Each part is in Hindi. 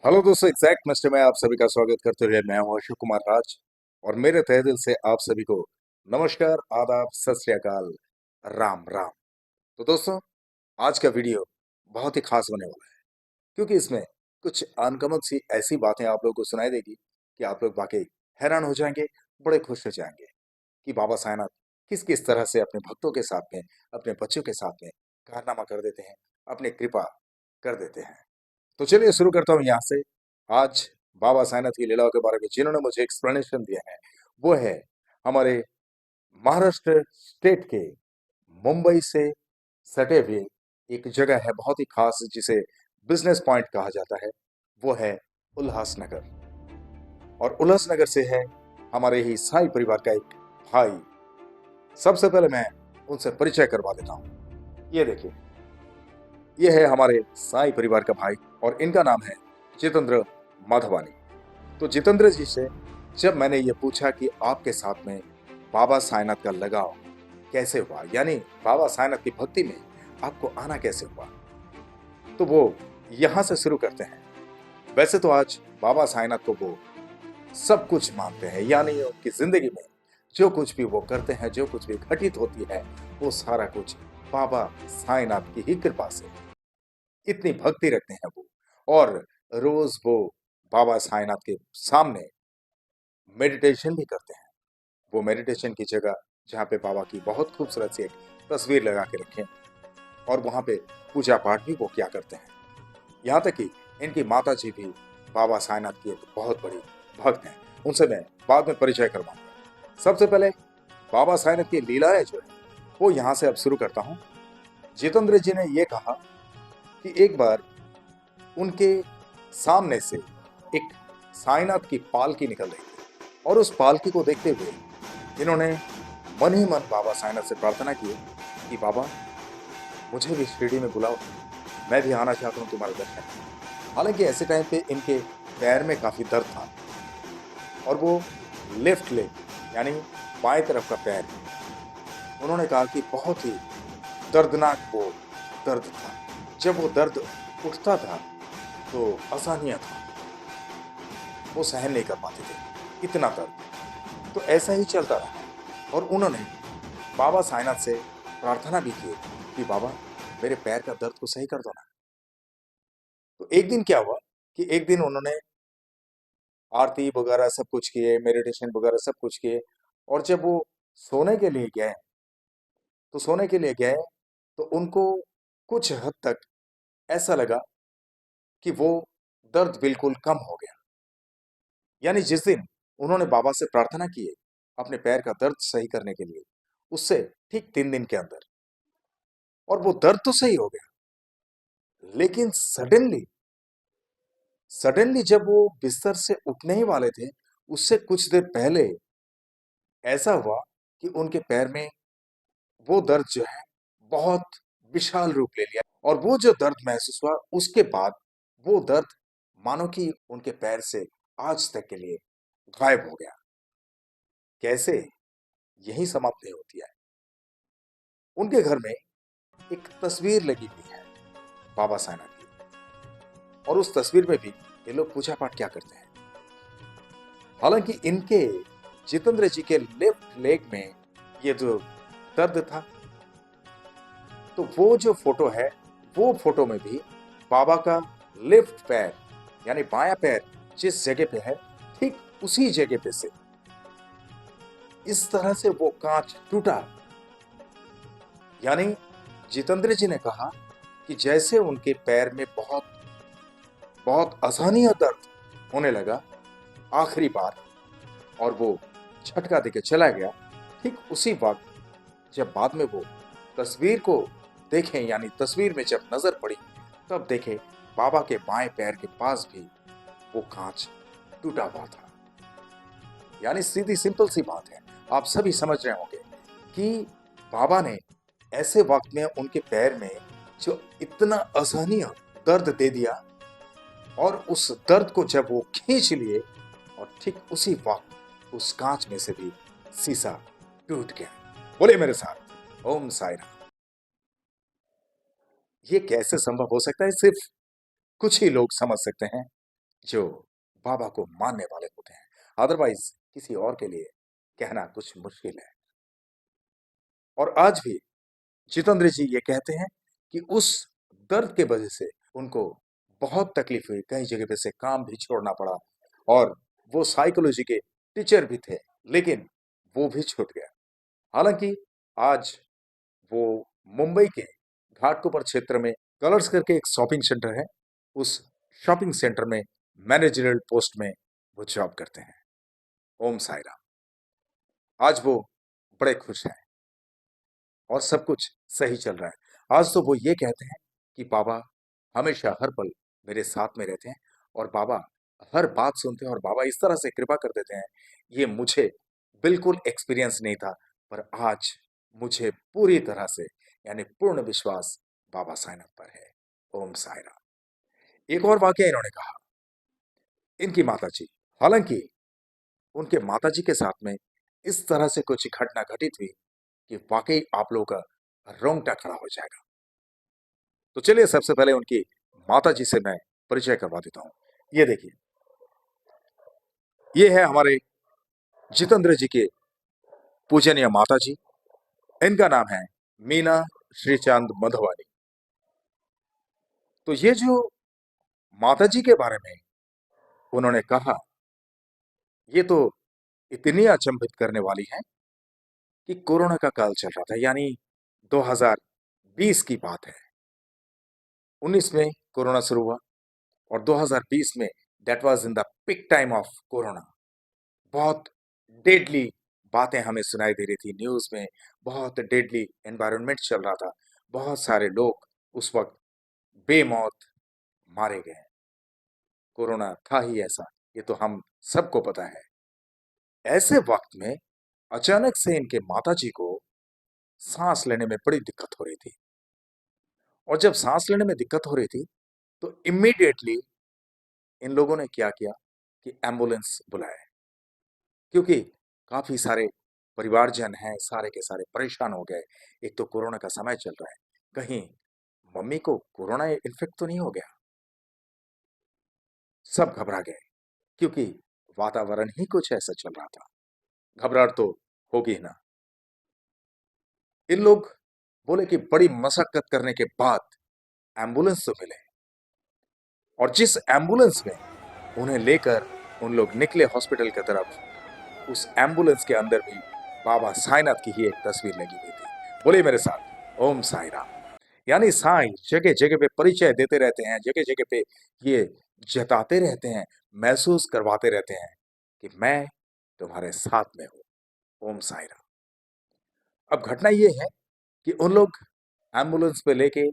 हेलो दोस्तों, एग्जैक्ट मिस्टर में आप सभी का स्वागत करते हुए मैं हूं अशोक कुमार राज। और मेरे तहे दिल से आप सभी को नमस्कार, आदाब, सत श्री अकाल, राम राम। तो दोस्तों, आज का वीडियो बहुत ही खास होने वाला है, क्योंकि इसमें कुछ अनकमन सी ऐसी बातें आप लोगों को सुनाई देगी कि आप लोग वाकई हैरान हो जाएंगे, बड़े खुश हो जाएंगे कि बाबा साईंनाथ किस किस तरह से अपने भक्तों के साथ में, अपने बच्चों के साथ में कारनामा कर देते हैं, अपनी कृपा कर देते हैं। तो चलिए शुरू करता हूँ यहाँ से। आज बाबा साईंनाथ की लीलाओं के बारे में जिन्होंने मुझे एक्सप्लेनेशन दिया है, वो है हमारे महाराष्ट्र स्टेट के मुंबई से सटे हुए एक जगह है बहुत ही खास, जिसे बिजनेस पॉइंट कहा जाता है। वो है उल्लासनगर। और उल्लासनगर से है हमारे ही साई परिवार का एक भाई। सबसे पहले मैं उनसे परिचय करवा देता हूँ। ये देखिए, ये है हमारे साई परिवार का भाई और इनका नाम है जितेंद्र माधवानी। तो जितेंद्र जी से जब मैंने ये पूछा कि आपके साथ में बाबा साईंनाथ का लगाव कैसे हुआ, यानी बाबा साईंनाथ की भक्ति में आपको आना कैसे हुआ, तो वो यहाँ से शुरू करते हैं। वैसे तो आज बाबा साईंनाथ को वो सब कुछ मानते हैं, यानी उनकी जिंदगी में जो कुछ भी वो करते हैं, जो कुछ भी घटित होती है, वो सारा कुछ बाबा साईंनाथ की ही कृपा से। इतनी भक्ति रखते हैं वो। और रोज वो बाबा साईंनाथ के सामने मेडिटेशन भी करते हैं। वो मेडिटेशन की जगह जहाँ पे बाबा की बहुत खूबसूरत सी एक तस्वीर लगा के रखें, और वहाँ पे पूजा पाठ भी वो क्या करते हैं। यहाँ तक कि इनकी माता जी भी बाबा साईंनाथ की एक बहुत बड़ी भक्त हैं। उनसे मैं बाद में परिचय करवाऊंगा। सबसे पहले बाबा साईंनाथ की लीलाएं जो है वो यहाँ से अब शुरू करता हूँ। जितेंद्र जी ने ये कहा कि एक बार उनके सामने से एक साईंनाथ की पालकी निकल रही थी, और उस पालकी को देखते हुए इन्होंने मन ही मन बाबा साईंनाथ से प्रार्थना की कि बाबा, मुझे भी शिरडी में बुलाओ, मैं भी आना चाहता हूँ तुम्हारे दर्शन। हालांकि ऐसे टाइम पे इनके पैर में काफी दर्द था, और वो लेफ्ट लेग यानी बाएं तरफ का पैर, उन्होंने कहा कि बहुत ही दर्दनाक वो दर्द था। जब वो दर्द उठता था तो असहनीय था, वो सहन नहीं कर पाते थे इतना दर्द। तो ऐसा ही चलता रहा, और उन्होंने बाबा साईंनाथ से प्रार्थना भी की कि बाबा, मेरे पैर का दर्द को सही कर दो ना। तो एक दिन क्या हुआ कि एक दिन उन्होंने आरती वगैरह सब कुछ किए, मेडिटेशन वगैरह सब कुछ किए, और जब वो सोने के लिए गए, तो सोने के लिए गए तो उनको कुछ हद तक ऐसा लगा कि वो दर्द बिल्कुल कम हो गया। यानी जिस दिन उन्होंने बाबा से प्रार्थना की है अपने पैर का दर्द सही करने के लिए, उससे ठीक 3 दिन के अंदर, और वो दर्द तो सही हो गया, लेकिन सडनली सडनली जब वो बिस्तर से उठने ही वाले थे, उससे कुछ देर पहले ऐसा हुआ कि उनके पैर में वो दर्द जो है बहुत विशाल रूप ले लिया, और वो जो दर्द महसूस हुआ उसके बाद वो दर्द मानो कि उनके पैर से आज तक के लिए गायब हो गया। कैसे? यही समाप्त नहीं होती है। उनके घर में एक तस्वीर लगी हुई है बाबा साईंनाथ की, और उस तस्वीर में भी ये लोग पूजा पाठ क्या करते हैं। हालांकि इनके जितेंद्र जी के लेफ्ट लेग में ये जो दर्द था, तो वो जो फोटो है, वो फोटो में भी बाबा का लेफ्ट पैर यानी बायां पैर जिस जगह पे है, ठीक उसी जगह पे से इस तरह से वो कांच टूटा। यानी जितेंद्र जी ने कहा कि जैसे उनके पैर में बहुत बहुत असहनीय दर्द होने लगा आखिरी बार, और वो झटका देके चला गया, ठीक उसी वक्त जब बाद में वो तस्वीर को देखें, यानी तस्वीर में जब नजर पड़ी, तब देखे बाबा के बाएं पैर के पास भी वो कांच टूटा हुआ था। यानी सीधी सिंपल सी बात है, आप सभी समझ रहे होंगे कि बाबा ने ऐसे वक्त में उनके पैर में जो इतना असहनीय दर्द दे दिया, और उस दर्द को जब वो खींच लिए, और ठीक उसी वक्त उस कांच में से भी शीशा टूट गया। बोले मेरे साथ, ओम साई राम। ये कैसे संभव हो सकता है, सिर्फ कुछ ही लोग समझ सकते हैं। जो बाबा को मानने वाले होते हैं। अदरवाइज किसी और के लिए कहना कुछ मुश्किल है। और आज भी जितेंद्र जी ये कहते हैं कि उस दर्द के वजह से उनको बहुत तकलीफ हुई, कई जगह पे से काम भी छोड़ना पड़ा, और वो साइकोलॉजी के टीचर भी थे, लेकिन वो भी छूट गया। हालांकि आज वो मुंबई के घाटकोपर क्षेत्र में कलर्स करके एक शॉपिंग सेंटर है, उस शॉपिंग सेंटर में मैनेजरियल पोस्ट में वो जॉब करते हैं। ओम साई राम। आज वो बड़े खुश हैं और सब कुछ सही चल रहा है। आज तो वो ये कहते हैं कि बाबा हमेशा हर पल मेरे साथ में रहते हैं, और बाबा हर बात सुनते हैं, और बाबा इस तरह से कृपा कर देते हैं। ये मुझे बिल्कुल एक्सपीरियंस नहीं था, पर आज मुझे पूरी तरह से यानी पूर्ण विश्वास बाबा साईनाथ पर है। ओम साई राम। एक और वाकया इन्होंने कहा, इनकी माताजी, हालांकि उनके माताजी के साथ में इस तरह से कुछ घटना घटित हुई कि वाकई आप लोगों का रोंगटा खड़ा हो जाएगा। तो चलिए सबसे पहले उनकी माता जी से मैं परिचय करवा देता हूं। ये देखिए, ये है हमारे जितेंद्र जी के पूजनीय माता जी। इनका नाम है मीना श्रीचांद मधवानी। तो ये जो माता जी के बारे में उन्होंने कहा, ये तो इतनी अचंभित करने वाली है कि कोरोना का काल चल रहा था, यानी 2020 की बात है। 19 में कोरोना शुरू हुआ, और 2020 में that was in the peak time of corona. बहुत डेडली बातें हमें सुनाई दे रही थी न्यूज़ में, बहुत डेडली एनवायरनमेंट चल रहा था, बहुत सारे लोग उस वक़्त बेमौत मारे गए। कोरोना था ही ऐसा, ये तो हम सबको पता है। ऐसे वक़्त में अचानक से इनके माताजी को साँस लेने में बड़ी दिक्कत हो रही थी, और जब साँस लेने में दिक्कत हो रही थी, तो इमीडिएटली इन लोगों ने क्या किया कि एम्बुलेंस बुलाया। क्योंकि काफ़ी सारे परिवारजन हैं, सारे के सारे परेशान हो गए। एक तो कोरोना का समय चल रहा है, कहीं मम्मी को कोरोना इन्फेक्ट तो नहीं हो गया? सब घबरा गए, क्योंकि वातावरण ही कुछ ऐसा चल रहा था। घबराहट तो होगी ही ना। इन लोग बोले कि बड़ी मशक्कत करने के बाद एम्बुलेंस तो मिले, और जिस एम्बुलेंस में उन्हें लेकर उन लोग निकले हॉस्पिटल की तरफ, उस एम्बुलेंस के अंदर भी बाबा साईनाथ की ही एक तस्वीर लगी हुई थी। बोलिए मेरे साथ, ओम साई राम। यानी साईं जगह जगह पे परिचय देते रहते हैं, जगह जगह पे ये जताते रहते हैं, महसूस करवाते रहते हैं कि मैं तुम्हारे साथ में हूं। ओम साई राम। अब घटना ये है कि उन लोग एम्बुलेंस पे लेके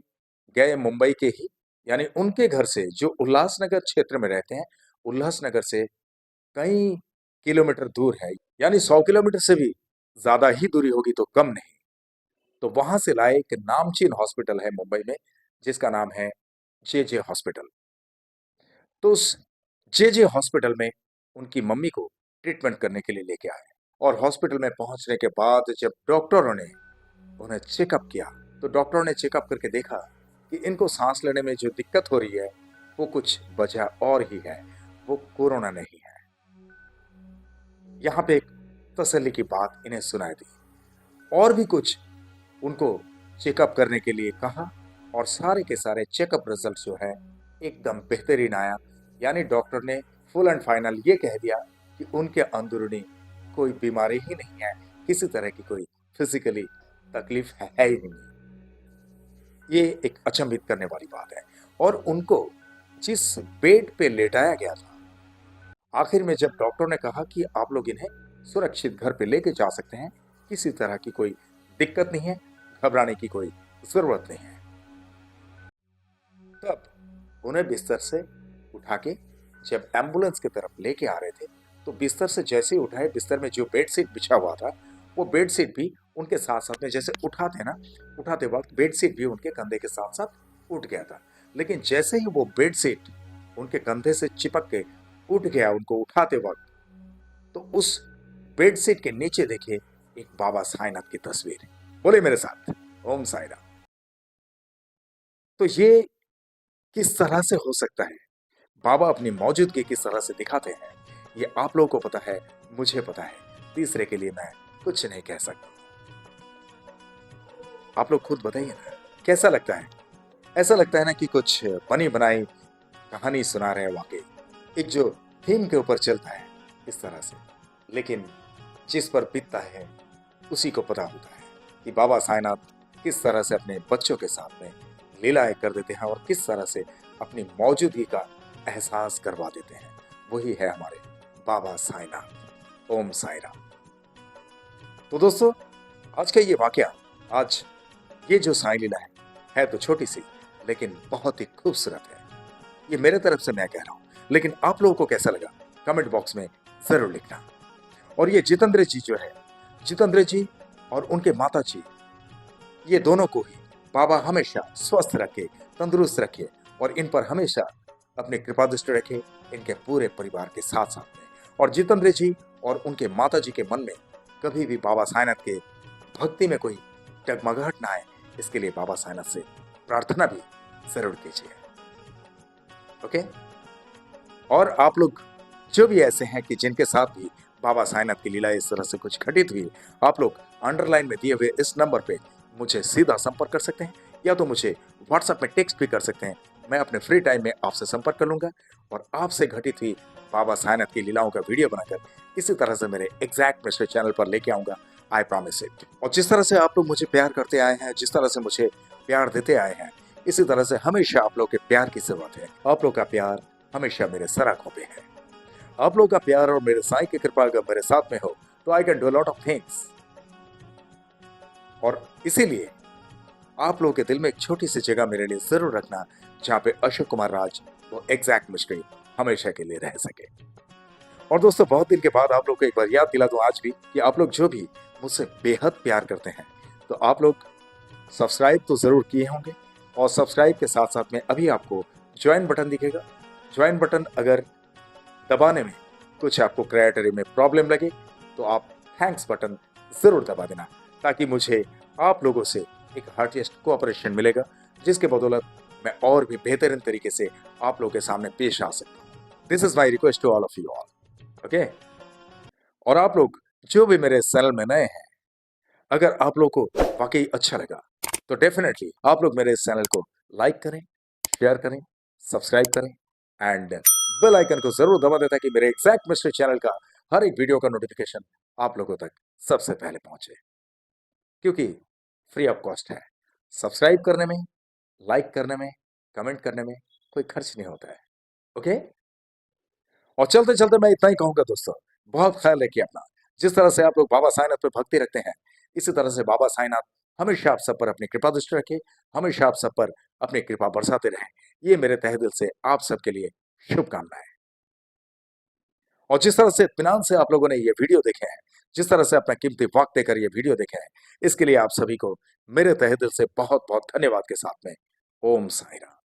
गए मुंबई के ही, यानी उनके घर से जो उल्लासनगर क्षेत्र में रहते हैं, उल्लासनगर से कई किलोमीटर दूर है, यानी 100 किलोमीटर से भी ज्यादा ही दूरी होगी, तो कम नहीं। तो वहां से लाए एक नामचीन हॉस्पिटल है मुंबई में, जिसका नाम है जे हॉस्पिटल। तो उस जे हॉस्पिटल में उनकी मम्मी को ट्रीटमेंट करने के लिए लेके आए, और हॉस्पिटल में पहुंचने के बाद जब डॉक्टरों ने उन्हें चेकअप किया, तो डॉक्टरों ने चेकअप करके देखा कि इनको सांस लेने में जो दिक्कत हो रही है, वो कुछ वजह और ही है, वो कोरोना नहीं है। यहाँ पे एक तसल्ली की बात इन्हें सुनाई दी, और भी कुछ उनको चेकअप करने के लिए कहा, और सारे के सारे चेकअप रिजल्ट जो है एकदम बेहतरीन आया। यानी डॉक्टर ने फुल एंड फाइनल ये कह दिया कि उनके अंदरूनी कोई बीमारी ही नहीं है, किसी तरह की कोई फिजिकली तकलीफ है ही नहीं। ये एक अचंभित करने वाली बात है। और उनको जिस बेड पे लेटाया गया था, आखिर में जब डॉक्टर ने कहा कि आप लोग इन्हें सुरक्षित घर पे लेके जा सकते हैं, किसी तरह की कोई दिक्कत नहीं है, घबराने की कोई जरूरत नहीं है, तब उन्हें बिस्तर से उठा के जब एम्बुलेंस की तरफ लेके आ रहे थे, तो बिस्तर से जैसे ही उठाए, बिस्तर में जो बेडशीट बिछा हुआ था, वो बेडशीट भी उनके साथ साथ में, जैसे उठाते ना, उठाते वक्त बेडशीट भी उनके कंधे के साथ साथ उठ गया था। लेकिन जैसे ही वो बेडशीट उनके कंधे से चिपक के उठ गया उनको उठाते वक्त, तो उस बेडशीट के नीचे देखिए एक बाबा साईनाथ की तस्वीर। बोले मेरे साथ, ओम साई राम। तो ये किस तरह से हो सकता है? बाबा अपनी मौजूदगी किस तरह से दिखाते हैं, ये आप लोगों को पता है, मुझे पता है। तीसरे के लिए मैं कुछ नहीं कह सकता। आप लोग खुद बताइए ना, कैसा लगता है? ऐसा लगता है ना कि कुछ बनी बनाई कहानी सुना रहे हैं वाकई। एक जो थीम के ऊपर चलता है इस तरह से, लेकिन जिस पर बीतता है उसी को पता होता है कि बाबा साईंनाथ किस तरह से अपने बच्चों के साथ में लीलाएं कर देते हैं और किस तरह से अपनी मौजूदगी का एहसास करवा देते हैं। वही है हमारे बाबा साईंनाथ। ओम साई राम। तो दोस्तों, आज का ये वाकया, आज ये जो साई लीला है तो छोटी सी, लेकिन बहुत ही खूबसूरत है। ये मेरे तरफ से मैं कह रहा हूं, लेकिन आप लोगों को कैसा लगा कमेंट बॉक्स में जरूर लिखना। और ये जितेंद्र जी जो है, जितेंद्र जी और उनके माता जी, ये दोनों को ही बाबा हमेशा स्वस्थ रखे, तंदुरुस्त रखे और इन पर हमेशा अपनी कृपा दृष्टि रखे, इनके पूरे परिवार के साथ साथ में। और जितेंद्र जी और उनके माता जी के मन में कभी भी बाबा साईंनाथ के भक्ति में कोई डगमगाहट ना आए, इसके लिए बाबा साईंनाथ से प्रार्थना भी जरूर कीजिए। ओके। और आप लोग जो भी ऐसे हैं कि जिनके साथ भी बाबा साईंनाथ की लीला इस तरह से कुछ घटित हुई, आप लोग अंडरलाइन में दिए हुए इस नंबर पे मुझे सीधा संपर्क कर सकते हैं, या तो मुझे व्हाट्सएप में टेक्स्ट भी कर सकते हैं। मैं अपने फ्री टाइम में आपसे संपर्क कर लूंगा और आपसे घटित हुई बाबा साईंनाथ की लीलाओं का वीडियो बनाकर इसी तरह से मेरे एग्जैक्ट मिस्टर चैनल पर लेके आऊंगा। I promise it. और जिस तरह से आप लोग मुझे प्यार करते आए हैं, जिस तरह से मुझे प्यार देते आए हैं, इसी तरह से हमेशा आप लोग के प्यार की जरूरत है। आप लोग का प्यार हमेशा मेरे सर आंखों पे है। आप लोग का प्यार और मेरे साईं की कृपा अगर मेरे साथ में हो तो I can do lot of things. और इसीलिए आप लोगों के दिल में एक छोटी सी जगह मेरे लिए जरूर रखना, जहां पे अशोक कुमार राज वो एग्जैक्ट मिस्ट्री हमेशा के लिए रह सके। और दोस्तों, बहुत दिन के बाद आप लोग को एक बार याद दिला दूं आज भी कि आप लोग जो भी मुझसे बेहद प्यार करते हैं, तो आप लोग सब्सक्राइब तो जरूर किए होंगे। और सब्सक्राइब के साथ साथ में अभी आपको ज्वाइन बटन दिखेगा। ज्वाइन बटन अगर दबाने में कुछ आपको क्रिएटरी में प्रॉब्लम लगे तो आप थैंक्स बटन जरूर दबा देना, ताकि मुझे आप लोगों से एक हार्टिएस्ट कोऑपरेशन मिलेगा, जिसके बदौलत मैं और भी बेहतरीन तरीके से आप लोगों के सामने पेश आ सकता हूँ। This is my request to all of you all. Okay. और आप लोग जो भी मेरे चैनल में नए हैं, अगर आप लोग को वाकई अच्छा लगा तो डेफिनेटली आप लोग मेरे इस चैनल को लाइक करें, शेयर करें, सब्सक्राइब करें एंड बेल आइकन को जरूर दबा दें, ताकि मेरे एग्जैक्ट मिस्ट्री चैनल का हर एक वीडियो का नोटिफिकेशन आप लोगों तक सबसे पहले पहुंचे। क्योंकि फ्री ऑफ कॉस्ट है। सब्सक्राइब करने में, लाइक करने में, कमेंट करने में कोई खर्च नहीं होता है। ओके। और चलते चलते मैं इतना ही कहूंगा दोस्तों, बहुत ख्याल रखिए अपना। जिस तरह से आप लोग बाबा साईंनाथ पे भक्ति रखते हैं, इसी तरह से बाबा साईंनाथ हमेशा आप सब पर अपनी कृपा दृष्टि रखे, हमेशा आप सब पर अपनी कृपा बरसाते रहें। ये मेरे तहे दिल से आप सबके लिए शुभकामनाएं। और जिस तरह से इत्मीनान से आप लोगों ने ये वीडियो देखे हैं, जिस तरह से अपना कीमती वक्त देकर ये वीडियो देखे हैं, इसके लिए आप सभी को मेरे तहे दिल से बहुत बहुत धन्यवाद के साथ में ओम साई राम।